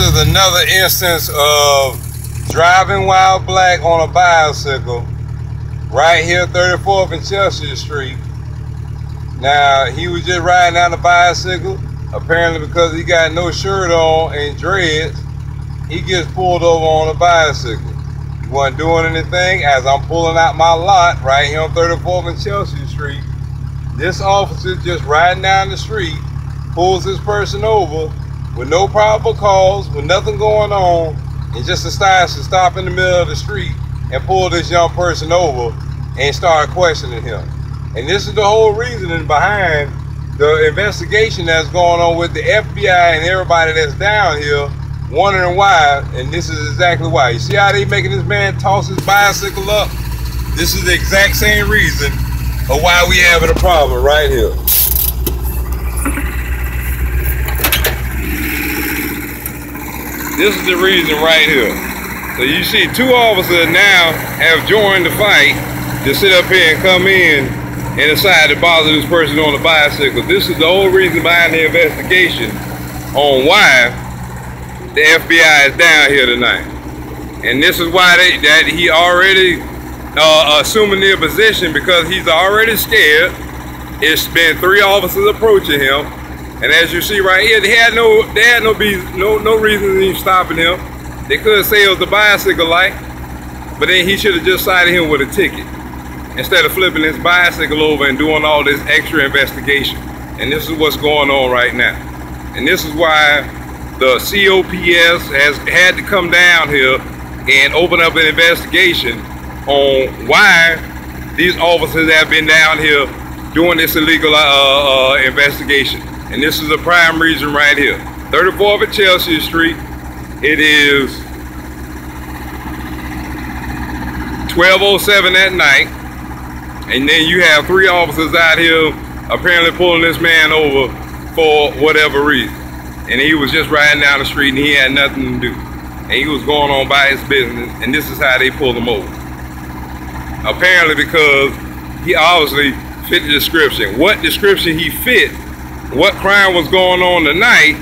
is another instance of driving while black on a bicycle right here 34th and Chelsea Street. Now, he was just riding down the bicycle. Apparently because he got no shirt on and dreads, he gets pulled over on a bicycle. He wasn't doing anything. As I'm pulling out my lot right here on 34th and Chelsea Street, this officer just riding down the street pulls this person over with no probable cause, with nothing going on, and just decides to stop in the middle of the street and pull this young person over and start questioning him. And this is the whole reasoning behind the investigation that's going on with the FBI and everybody that's down here wondering why, and this is exactly why. You see how they making this man toss his bicycle up? This is the exact same reason of why we having a problem right here. This is the reason right here. So you see two officers now have joined the fight to sit up here and come in and decide to bother this person on the bicycle. This is the whole reason behind the investigation on why the FBI is down here tonight. And this is why he already assuming their position, because he's already scared. It's been 3 officers approaching him. And as you see right here, they had no reason to even stopping him. They could say it was the bicycle light, but then he should have just cited him with a ticket instead of flipping his bicycle over and doing all this extra investigation. And this is what's going on right now. And this is why the COPS has had to come down here and open up an investigation on why these officers have been down here doing this illegal investigation. And this is the prime reason right here. 34th at Chelsea Street. It is 12:07 at night. And then you have 3 officers out here apparently pulling this man over for whatever reason. And he was just riding down the street and he had nothing to do. And he was going on by his business, and this is how they pulled him over. Apparently because he obviously fit the description. What description he fit, what crime was going on tonight,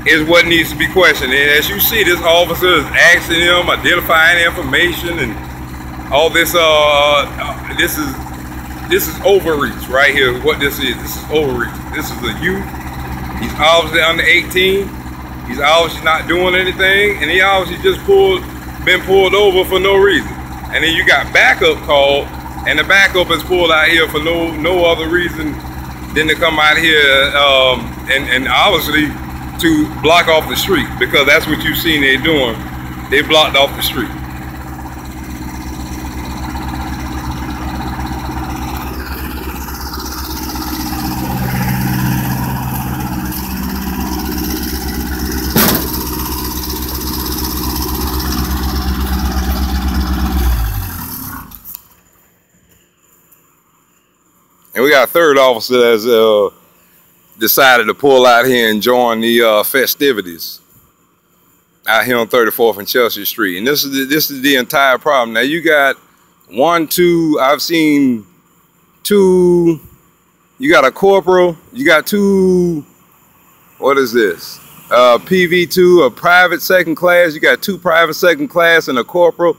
is what needs to be questioned. And as you see, this officer is asking him, identifying information, and all this. This is overreach right here. What this is overreach. This is a youth. He's obviously under 18. He's obviously not doing anything, and he obviously just been pulled over for no reason. And then you got backup called, and the backup is pulled out here for no other reason than to come out here and obviously to block off the street, because that's what you've seen they're doing. They blocked off the street. And we got a 3rd officer that's decided to pull out here and join the festivities out here on 34th and Chelsea Street. And this is the entire problem. Now you got 1, 2, I've seen 2, you got a corporal, you got 2, what is this? PV2, a private 2nd class, you got 2 private 2nd class and a corporal,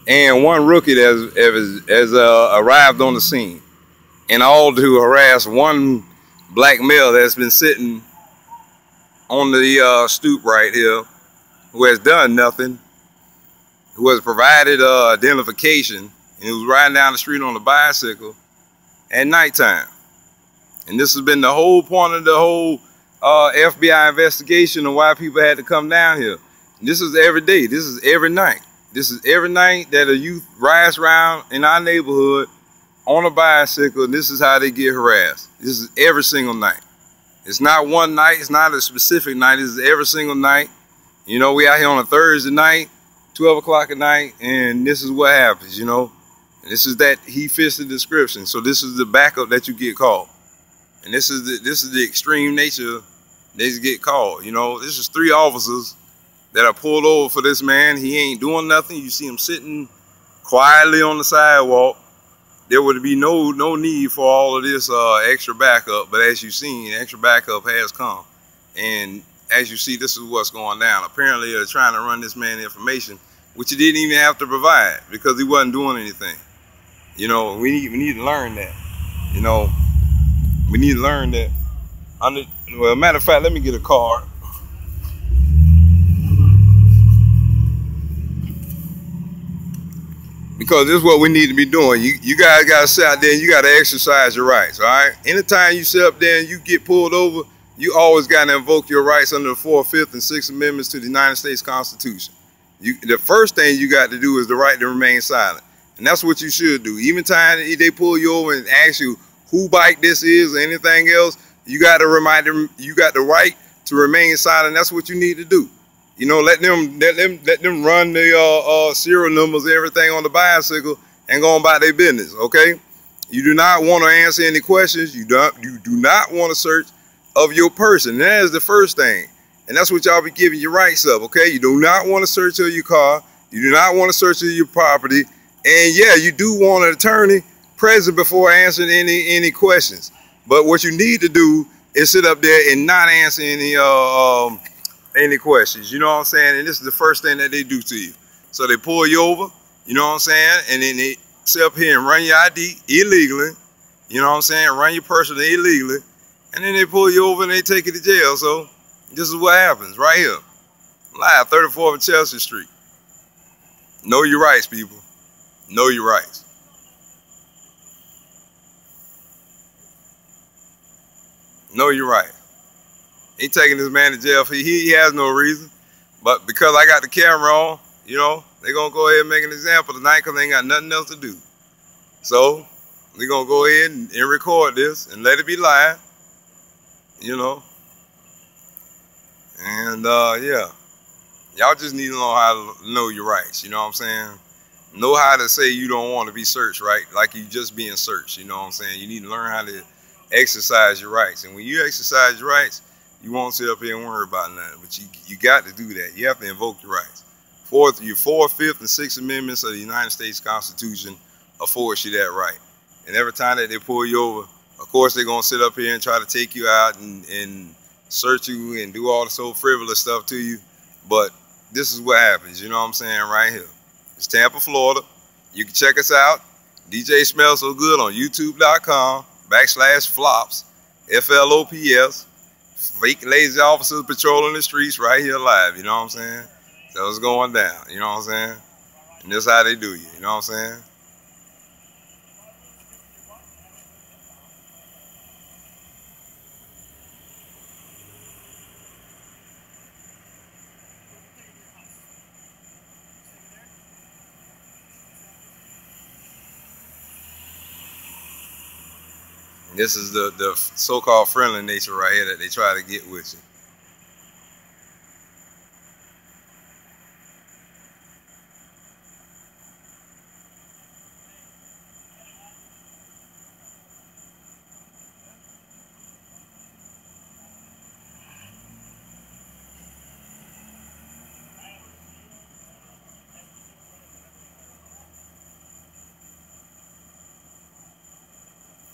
and 1 rookie that has arrived on the scene. And all to harass 1 black male that's been sitting on the stoop right here, who has done nothing, who has provided identification, and who's riding down the street on a bicycle at nighttime. And this has been the whole point of the whole FBI investigation of why people had to come down here. And this is every day. This is every night. This is every night that a youth rides around in our neighborhood on a bicycle, and this is how they get harassed. This is every single night. It's not one night, it's not a specific night, this is every single night. You know, we out here on a Thursday night, 12 o'clock at night, and this is what happens, you know. And this is that he fits the description. So this is the backup that you get called. And this is the extreme nature they get called. You know, this is 3 officers that are pulled over for this man. He ain't doing nothing. You see him sitting quietly on the sidewalk. There would be no need for all of this extra backup, but as you've seen, extra backup has come. And as you see, this is what's going down. Apparently, they're trying to run this man information, which he didn't even have to provide because he wasn't doing anything. You know, we need to learn that. You know, we need to learn that. Well, matter of fact, let me get a card. Because this is what we need to be doing. You guys got to sit out there and you got to exercise your rights, all right? Anytime you sit up there and you get pulled over, you always got to invoke your rights under the 4th, 5th, and 6th Amendments to the United States Constitution. The first thing you got to do is the right to remain silent. And that's what you should do. Even time they pull you over and ask you who bike this is or anything else, you got to remind them you got the right to remain silent. That's what you need to do. You know, let them run the serial numbers and everything on the bicycle and go on about their business, okay? You do not want to answer any questions. You do not want to search of your person. And that is the first thing. And that's what y'all be giving your rights up, okay? You do not want to search of your car. You do not want to search of your property. And yeah, you do want an attorney present before answering any questions. But what you need to do is sit up there and not answer any questions, you know what I'm saying? And this is the first thing that they do to you. So they pull you over, you know what I'm saying? And then they sit up here and run your ID illegally, you know what I'm saying? Run your person illegally. And then they pull you over and they take you to jail. So this is what happens right here. Live, 34th and Chelsea Street. Know your rights, people. Know your rights. Know your rights. Ain't taking this man to jail. He has no reason. But because I got the camera on, you know, they're going to go ahead and make an example tonight because they ain't got nothing else to do. So we're going to go ahead and record this and let it be live, you know. And, yeah, y'all just need to know how to know your rights, you know what I'm saying? Know how to say you don't want to be searched, right? Like you just being searched, you know what I'm saying? You need to learn how to exercise your rights. And when you exercise your rights, you won't sit up here and worry about nothing, but you got to do that. You have to invoke your rights. Your 4th, 5th, and 6th Amendments of the United States Constitution affords you that right. And every time that they pull you over, of course, they're going to sit up here and try to take you out and search you and do all the so frivolous stuff to you. But this is what happens, you know what I'm saying, right here. It's Tampa, Florida. You can check us out. DJ Smells So Good on YouTube.com/FLOPS, FLOPS. Fake lazy officers patrolling the streets right here live, you know what I'm saying? So it's going down, you know what I'm saying? And this is how they do you, you know what I'm saying? This is the so-called friendly nature right here that they try to get with you.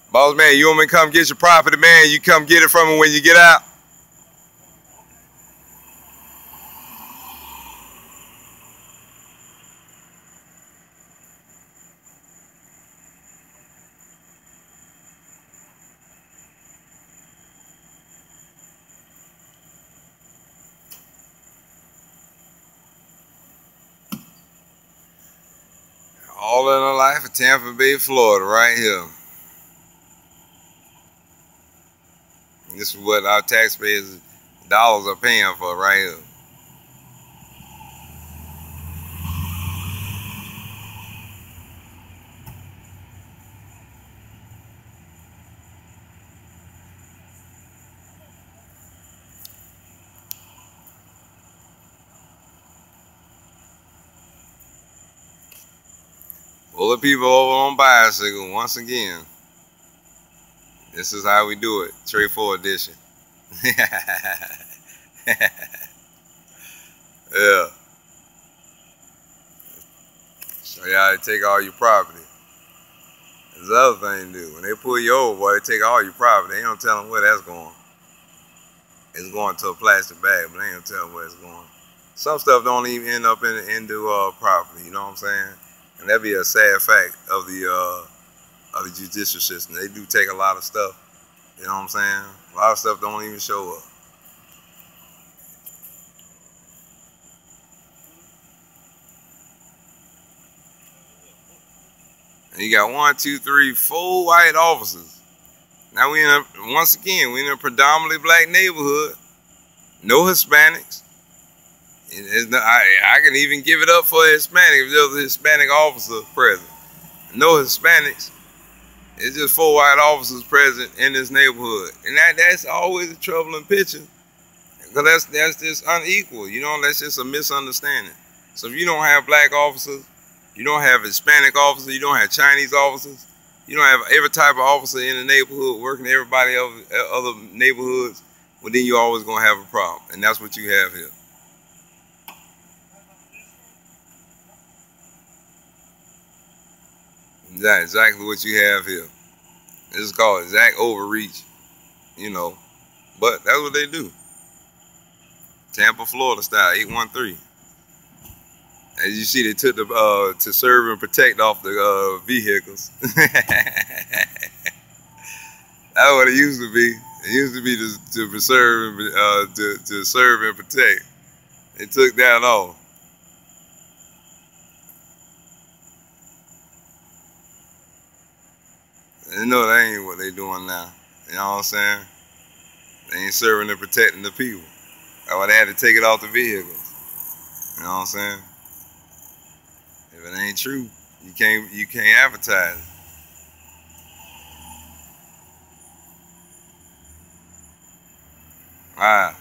Boss man, you want me to come get your property, man? You come get it from me when you get out. All in the life of Tampa Bay, Florida, right here. This is what our taxpayers' dollars are paying for right here. Full of people over on bicycle once again. This is how we do it. Trade 4 edition. Yeah. Show you how to take all your property. There's the other thing to do. When they pull you over, boy, they take all your property. They don't tell them where that's going. it's going to a plastic bag, but they ain't tell where it's going. Some stuff don't even end up into property. You know what I'm saying? And that'd be a sad fact of the judicial system. They do take a lot of stuff. You know what I'm saying? A lot of stuff don't even show up. And you got 1, 2, 3, 4 white officers. Now once again, we in a predominantly black neighborhood. No Hispanics. I can even give it up for a Hispanic if there's a Hispanic officer present. No Hispanics. It's just 4 white officers present in this neighborhood. And that's always a troubling picture. Because that's just unequal. You know, that's just a misunderstanding. So if you don't have black officers, you don't have Hispanic officers, you don't have Chinese officers, you don't have every type of officer in the neighborhood working in everybody other neighborhoods, well then you're always going to have a problem. And that's what you have here. That's exactly what you have here. This is called exact overreach, you know. But that's what they do. Tampa, Florida style, 813. As you see, they took the to serve and protect off the vehicles. That's what it used to be. It used to be to preserve and to serve and protect. They took that off. They know that ain't what they doing now. You know what I'm saying? They ain't serving and protecting the people. That's why they had to take it off the vehicles. You know what I'm saying? If it ain't true, you can't advertise it. Wow.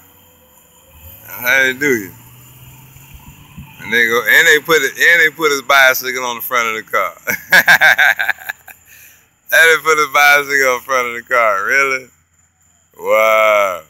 That's how they do you. And they put his bicycle on the front of the car. And they put his bicycle on the front of the car, really? Wow.